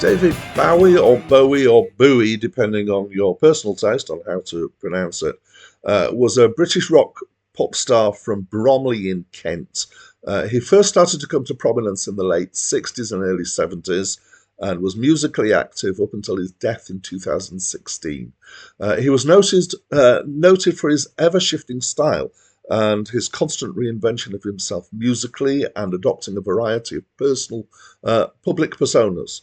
David Bowie or Bowie or Bowie, depending on your personal taste on how to pronounce it, was a British rock pop star from Bromley in Kent. He first started to come to prominence in the late 60s and early 70s and was musically active up until his death in 2016. He was noted for his ever-shifting style and his constant reinvention of himself musically and adopting a variety of personal public personas.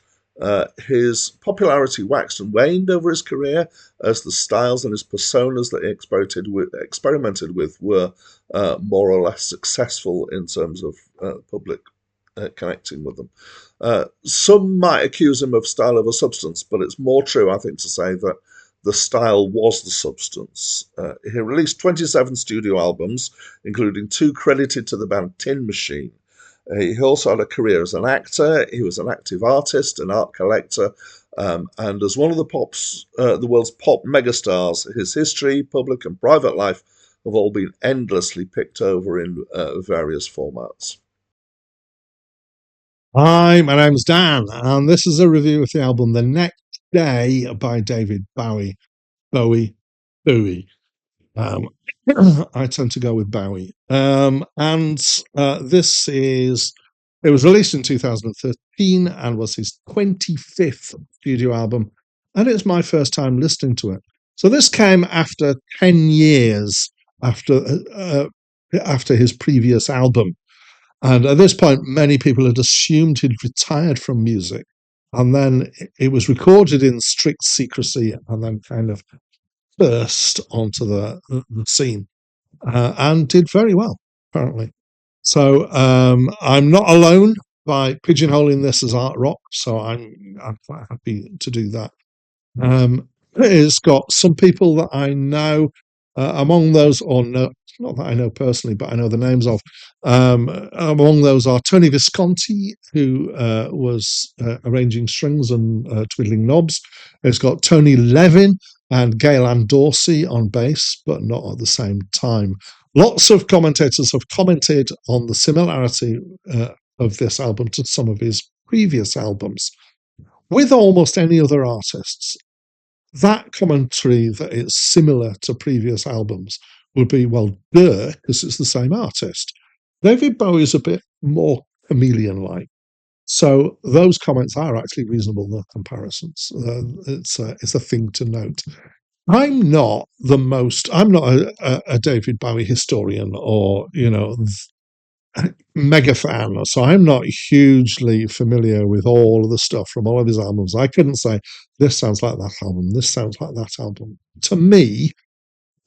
His popularity waxed and waned over his career as the styles and his personas that he experimented with were more or less successful in terms of public connecting with them. Some might accuse him of style over substance, but it's more true, I think, to say that the style was the substance. He released 27 studio albums, including 2 credited to the band Tin Machine. He also had a career as an actor. He was an active artist, an art collector, and as one of the world's pop megastars, his history, public and private life, have all been endlessly picked over in various formats. Hi, my name's Dan, and this is a review of the album The Next Day by David Bowie. Bowie. Um, I tend to go with Bowie. It was released in 2013 and was his 25th studio album, and it's my first time listening to it. So this came after 10 years after his previous album. And at this point, many people had assumed he'd retired from music. And then it was recorded in strict secrecy and then kind of burst onto the scene and did very well, apparently. So I'm not alone by pigeonholing this as art rock. So I'm quite happy to do that. It's got some people that I know, among those, or no, not that I know personally, but I know the names of. Among those are Tony Visconti, who was arranging strings and twiddling knobs. It's got Tony Levin and Gail Dorsey on bass, but not at the same time. Lots of commentators have commented on the similarity of this album to some of his previous albums. With almost any other artists, that commentary that it's similar to previous albums would be, well, duh, because it's the same artist. David Bowie is a bit more chameleon-like. So those comments are actually reasonable, the comparisons. It's a thing to note. I'm not a David Bowie historian or, mega fan, so I'm not hugely familiar with all of the stuff from all of his albums. I couldn't say this sounds like that album, this sounds like that album. To me,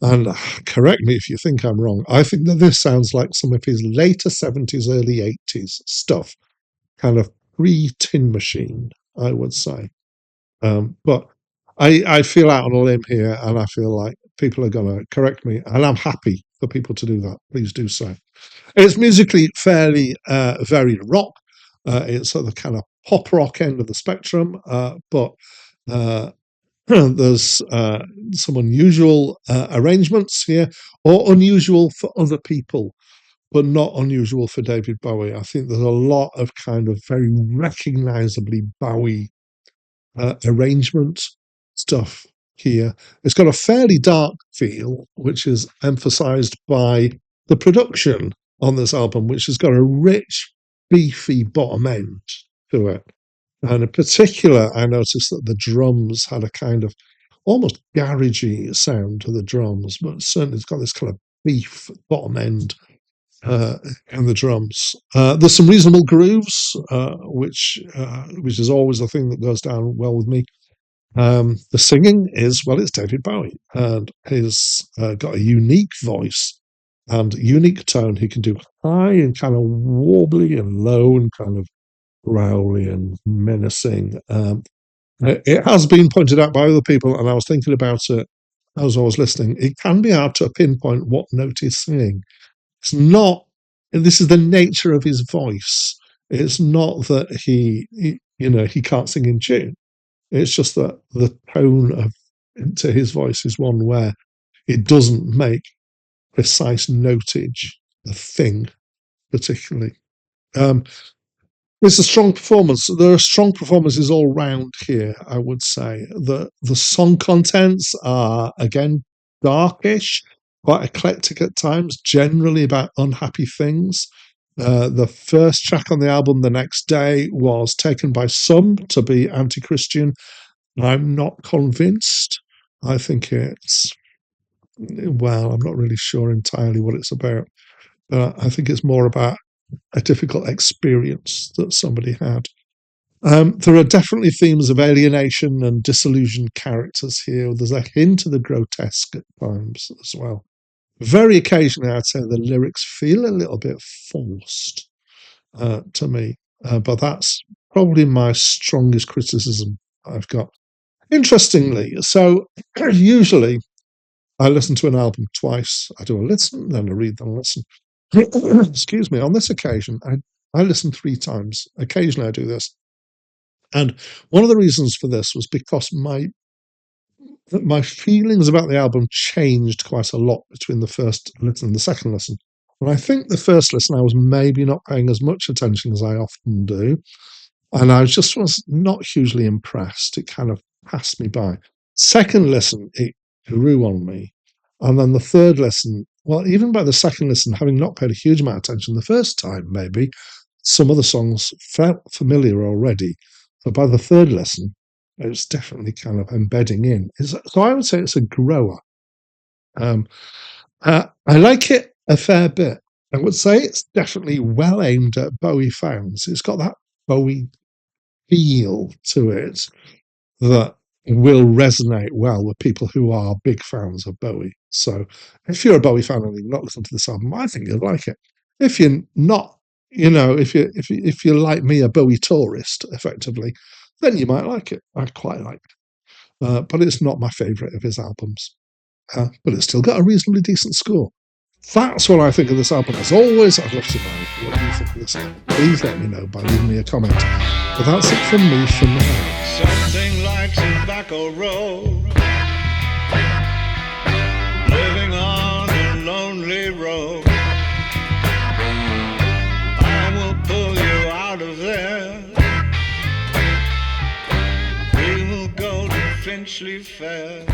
and correct me if you think I'm wrong, I think that this sounds like some of his later 70s, early 80s stuff, kind of pre-Tin Machine, I would say. But I feel out on a limb here, and I feel like people are going to correct me, and I'm happy for people to do that. Please do so. It's musically fairly very rock. It's at the kind of pop rock end of the spectrum, but there's some unusual arrangements here, or unusual for other people, but not unusual for David Bowie. I think there's a lot of kind of very recognizably Bowie arrangement stuff here. It's got a fairly dark feel, which is emphasized by the production on this album, which has got a rich, beefy bottom end to it. And in particular, I noticed that the drums had a kind of almost garagey sound to the drums, but certainly it's got this kind of beef bottom end in the drums. There's some reasonable grooves, which is always a thing that goes down well with me. The singing is, well, it's David Bowie, and he's got a unique voice and unique tone. He can do high and kind of warbly and low and kind of growly and menacing. It has been pointed out by other people, and I was thinking about it as I was listening. It can be hard to pinpoint what note he's singing. It's not. This is the nature of his voice. It's not that he can't sing in tune. It's just that the tone to his voice is one where it doesn't make precise notage a thing particularly. It's a strong performance. There are strong performances all round here, I would say. The song contents are, again, darkish, quite eclectic at times, generally about unhappy things. The first track on the album, The Next Day, was taken by some to be anti Christian. I'm not convinced. I think it's, well, I'm not really sure entirely what it's about. I think it's more about a difficult experience that somebody had. There are definitely themes of alienation and disillusioned characters here. There's a hint of the grotesque at times as well. Very occasionally, I'd say the lyrics feel a little bit forced to me, but that's probably my strongest criticism I've got. Interestingly, so usually I listen to an album twice. I do a listen, then I read, then I listen. Excuse me. On this occasion, I listened 3 times. Occasionally, I do this, and one of the reasons for this was because my feelings about the album changed quite a lot between the first listen and the second listen. And I think the first listen, I was maybe not paying as much attention as I often do, and I just was not hugely impressed. It kind of passed me by. Second listen, it grew on me. And then the third listen, well, even by the second listen, having not paid a huge amount of attention the first time, maybe, some of the songs felt familiar already. But by the third listen, it was definitely kind of embedding in. So I would say it's a grower. I like it a fair bit. I would say it's definitely well aimed at Bowie fans. It's got that Bowie feel to it that will resonate well with people who are big fans of Bowie. So if you're a Bowie fan and you've not listened to this album, I think you'll like it. If you're not, if you're like me, a Bowie tourist, effectively, then you might like it. I quite like it. But it's not my favourite of his albums. But it's still got a reasonably decent score. That's what I think of this album. As always, I'd love to know what you think of this album. Please let me know by leaving me a comment. But that's it from me for now. Something like Tobacco Road, living on a lonely road. I will pull you out of there. We will go to Finchley Fair.